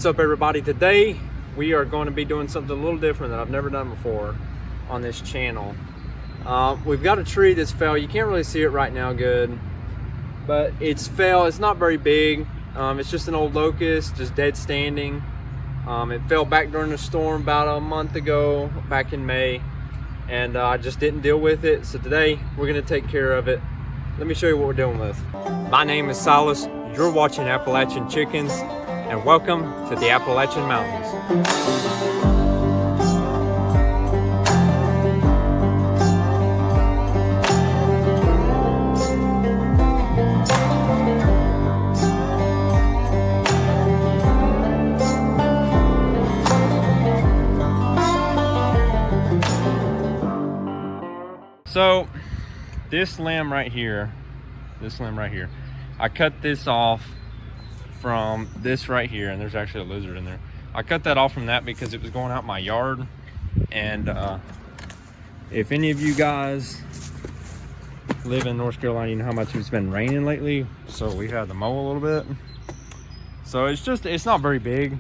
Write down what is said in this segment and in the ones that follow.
What's up, everybody? Today we are going to be doing something a little different that I've never done before on this channel. We've got a tree that's fell. You can't really see it right now good, but it's fell. It's not very big. It's just an old locust, just dead standing. It fell back during the storm about a month ago, back in May, and I just didn't deal with it. So today we're going to take care of it. Let me show you what we're dealing with. My name is Silas. You're watching Appalachian Chickens, and welcome to the Appalachian Mountains. So this limb right here, I cut this off from this right here, and there's actually a lizard in there. I cut that off from that because it was going out my yard, and if any of you guys live in North Carolina, you know how much it's been raining lately, so we had to mow a little bit. So it's not very big,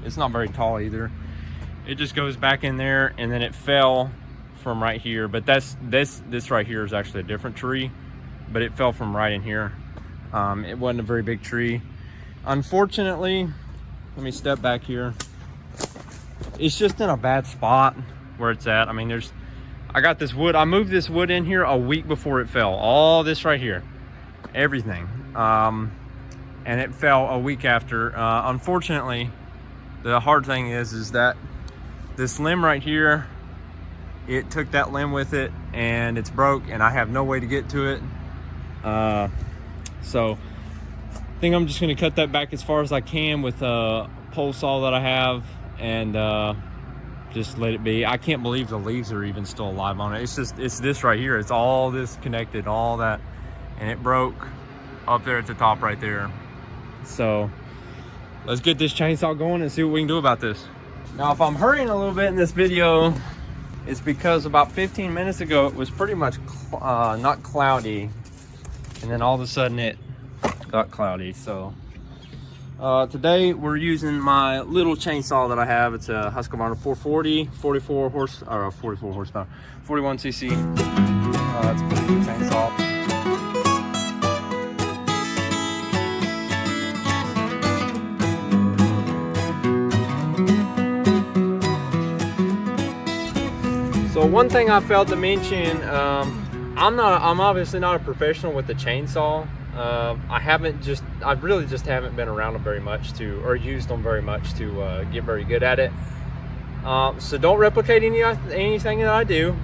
it's not very tall either. It just goes back in there, and then it fell from right here, but this right here is actually a different tree, but it fell from right in here. It wasn't a very big tree. Unfortunately, let me step back here. It's just in a bad spot where it's at. I mean, I got this wood. I moved this wood in here a week before it fell. All this right here, everything. And it fell a week after. Unfortunately, the hard thing is that this limb right here, it took that limb with it, and it's broke, and I have no way to get to it. So I think I'm just gonna cut that back as far as I can with a pole saw that I have, and just let it be. I can't believe the leaves are even still alive on it. It's this right here. It's all this connected, all that, and it broke up there at the top right there. So let's get this chainsaw going and see what we can do about this. Now, if I'm hurrying a little bit in this video, it's because about 15 minutes ago it was pretty much not cloudy, and then all of a sudden it got cloudy. So today we're using my little chainsaw that I have. It's a Husqvarna 440, 44 horsepower, 41 cc. It's a pretty good chainsaw. So one thing I failed to mention, I'm obviously not a professional with the chainsaw. I really just haven't been around them very much or used them very much to get very good at it. So don't replicate anything that I do,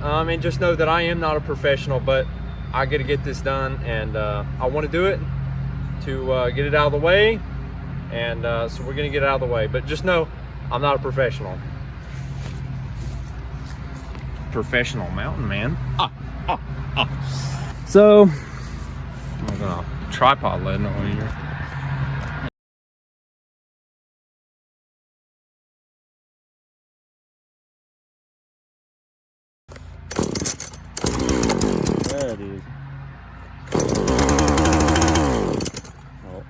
and just know that I am not a professional, but I got to get this done, and I want to do it to get it out of the way, and so we're going to get it out of the way. But just know I'm not a professional. Professional mountain man. So I'm gonna tripod letting it on here. There it is. Oh.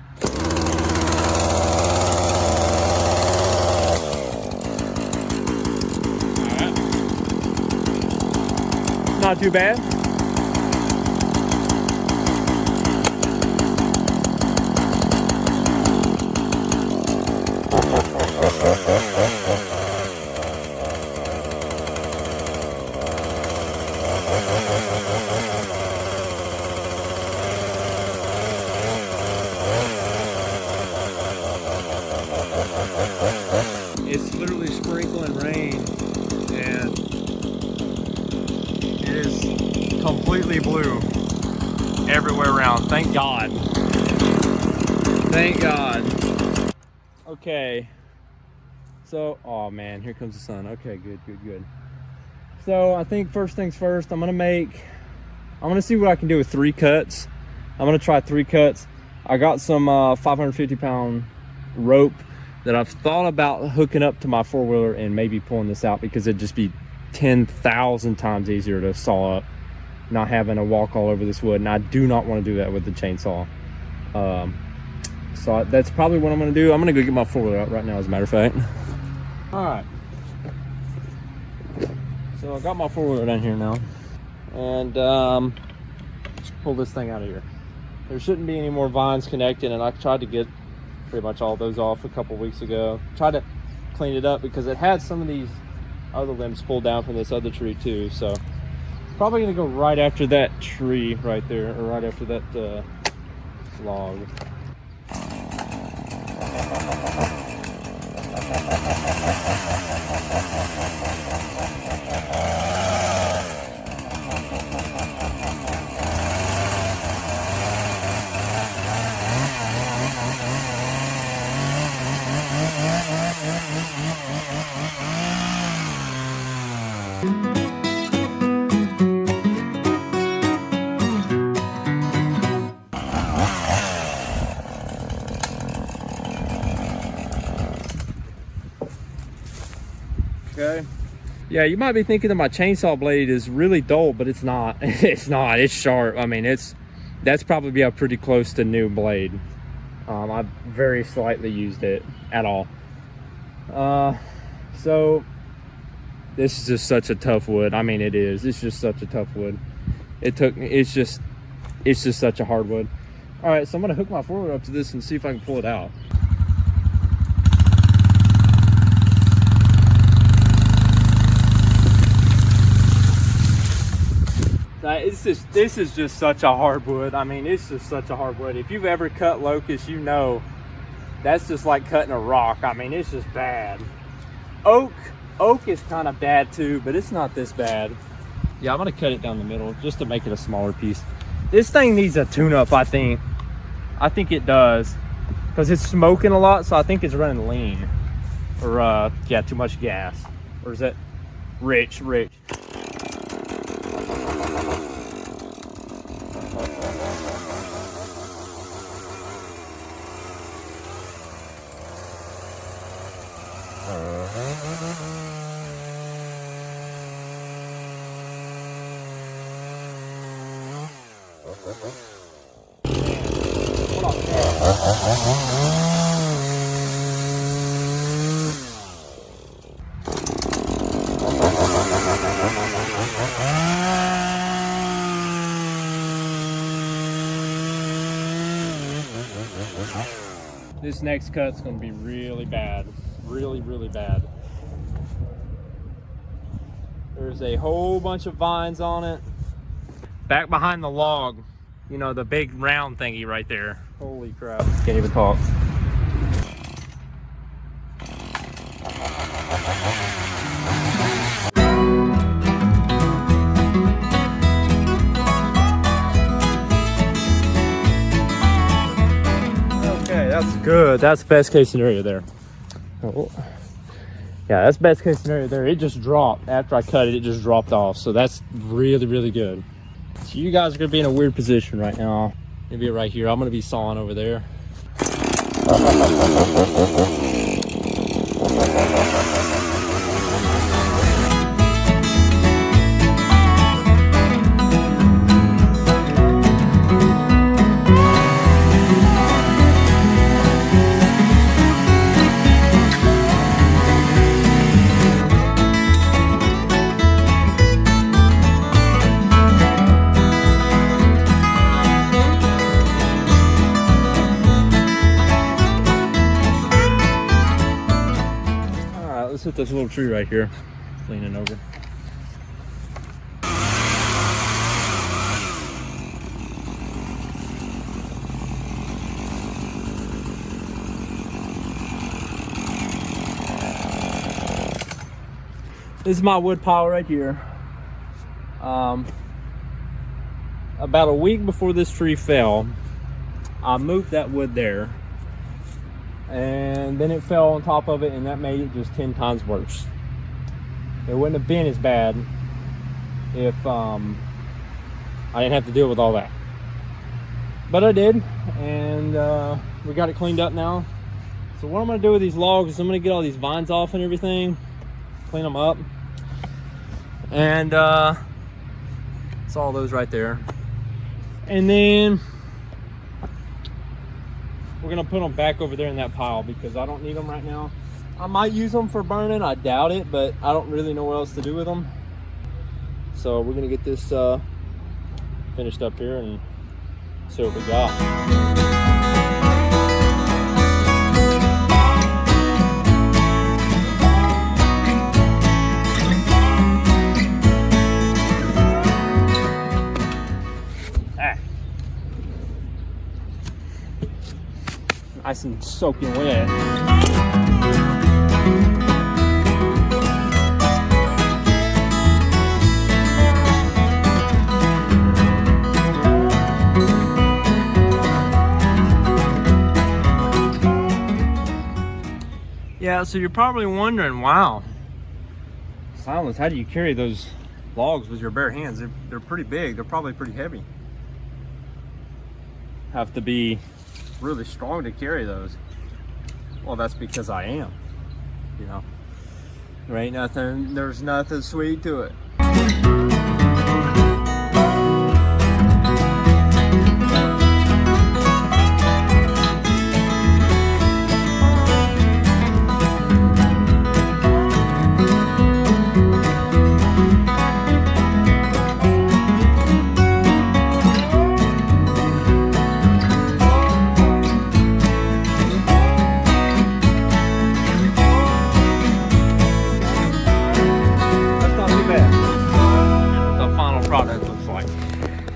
Not too bad. It's literally sprinkling rain, and it is completely blue everywhere around. Thank God. Thank God. Okay. So, oh man, here comes the sun. Okay, good. So I think first things first, I'm gonna see what I can do with 3 cuts. I'm gonna try 3 cuts. I got some 550-pound rope that I've thought about hooking up to my 4-wheeler and maybe pulling this out, because it'd just be 10,000 times easier to saw up, not having to walk all over this wood. And I do not want to do that with the chainsaw. So that's probably what I'm gonna do. I'm gonna go get my 4-wheeler out right now, as a matter of fact. All right. So I got my 4-wheeler down here now, and pull this thing out of here. There shouldn't be any more vines connected, and I tried to get pretty much all those off a couple weeks ago. Tried to clean it up because it had some of these other limbs pulled down from this other tree too. So probably gonna go right after that tree right there, or right after that log. Okay. Yeah, you might be thinking that my chainsaw blade is really dull, but it's not. It's not. It's sharp. I mean, that's probably a pretty close to new blade. I've very slightly used it at all. So this is just such a tough wood. I mean, it is. It's just such a tough wood. It's just such a hard wood. All right, so I'm gonna hook my 4-wheeler up to this and see if I can pull it out. This is just such a hard wood. I mean, it's just such a hard wood. If you've ever cut locust, you know that's just like cutting a rock. I mean, it's just bad. Oak is kind of bad too, but it's not this bad. Yeah, I'm gonna cut it down the middle just to make it a smaller piece. This thing needs a tune-up, I think. I think it does, because it's smoking a lot, so I think it's running lean, or yeah, too much gas. Or is that rich? This next cut's gonna be really bad. Really bad. There's a whole bunch of vines on it. Back behind the log, you know, the big round thingy right there. Holy crap, can't even talk. That's good. That's best case scenario there. Oh. Yeah, that's best case scenario there. It just dropped after I cut it. It just dropped off. So that's really good. So you guys are gonna be in a weird position right now. Maybe right here. I'm gonna be sawing over there. Let's hit this little tree right here, leaning over. This is my wood pile right here. About a week before this tree fell, I moved that wood there. And then it fell on top of it, and that made it just 10 times worse. It wouldn't have been as bad if I didn't have to deal with all that. But I did, and we got it cleaned up now. So what I'm gonna do with these logs is I'm gonna get all these vines off and everything, clean them up, and it's all those right there. And then we're gonna put them back over there in that pile because I don't need them right now. I might use them for burning, I doubt it, but I don't really know what else to do with them. So we're gonna get this finished up here and see what we got. Nice and soaking wet. Yeah, so you're probably wondering, wow, Silas, how do you carry those logs with your bare hands? They're pretty big. They're probably pretty heavy. Have to be really strong to carry those. Well, that's because I am, you know. There's nothing sweet to it.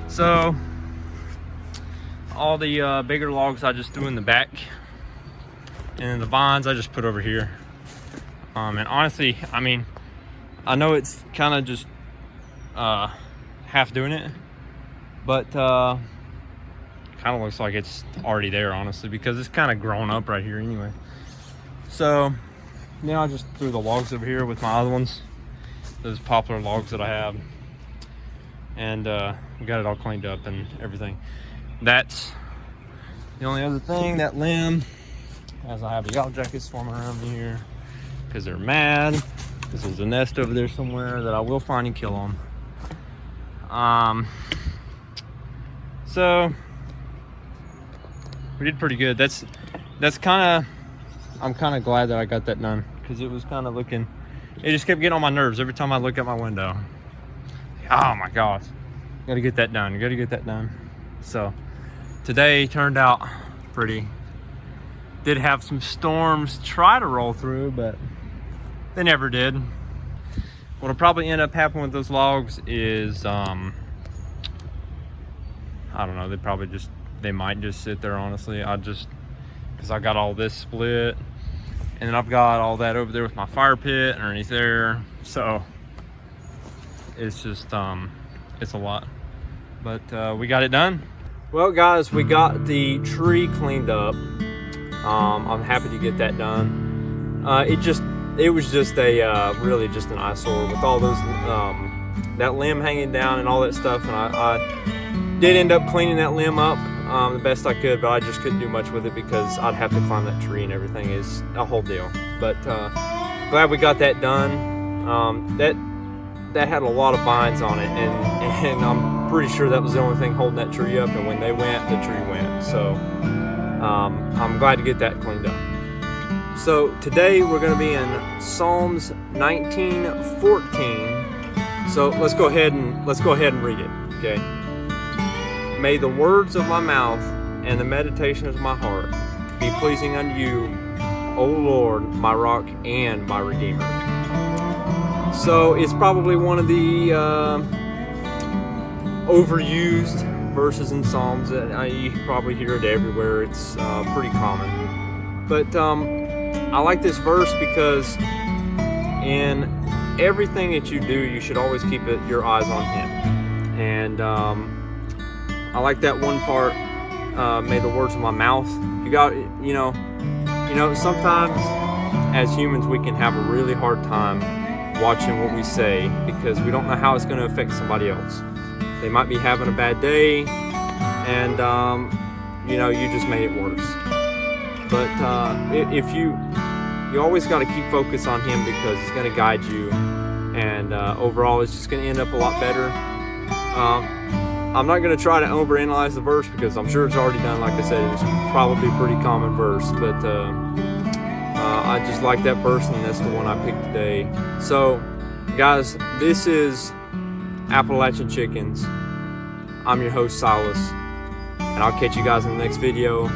So all the bigger logs I just threw in the back, and the vines I just put over here. And honestly, I mean, I know it's kind of just half doing it, but kind of looks like it's already there, honestly, because it's kind of grown up right here anyway. So now I just threw the logs over here with my other ones, those poplar logs that I have. And we got it all cleaned up and everything. That's the only other thing. That limb, as I have a yellow jacket swarming around me here because they're mad because there's a nest over there somewhere that I will find and kill them. So we did pretty good. That's kind of, I'm kind of glad that I got that done because it was kind of looking, it just kept getting on my nerves every time I look out my window. Oh my gosh, gotta get that done, gotta get that done. So today turned out pretty. Did have some storms try to roll through, but they never did. What'll probably end up happening with those logs is I don't know, they might just sit there, honestly. Because I got all this split, and then I've got all that over there with my fire pit underneath there, so it's just it's a lot, but we got it done. Well guys, we got the tree cleaned up. I'm happy to get that done. It was just a really just an eyesore with all those that limb hanging down and all that stuff, and I did end up cleaning that limb up the best I could, but I just couldn't do much with it because I'd have to climb that tree and everything. Is a whole deal. But glad we got that done. That had a lot of vines on it, and I'm pretty sure that was the only thing holding that tree up, and when they went, the tree went. So I'm glad to get that cleaned up. So today we're going to be in Psalms 19:14. So let's go ahead and read it. Okay. May the words of my mouth and the meditation of my heart be pleasing unto you, O Lord, my rock and my redeemer. So it's probably one of the overused verses in Psalms. You probably hear it everywhere. It's pretty common. But I like this verse because in everything that you do, you should always keep your eyes on Him. And I like that one part. May the words of my mouth. You know, sometimes as humans we can have a really hard time watching what we say because we don't know how it's going to affect somebody else. They might be having a bad day, and you just made it worse. But if you always got to keep focus on Him because He's going to guide you, and overall it's just going to end up a lot better. I'm not going to try to overanalyze the verse because I'm sure it's already done. Like I said, it's probably a pretty common verse, but I just like that verse, and that's the one I picked today. So, guys, this is Appalachian Chickens. I'm your host, Silas, and I'll catch you guys in the next video.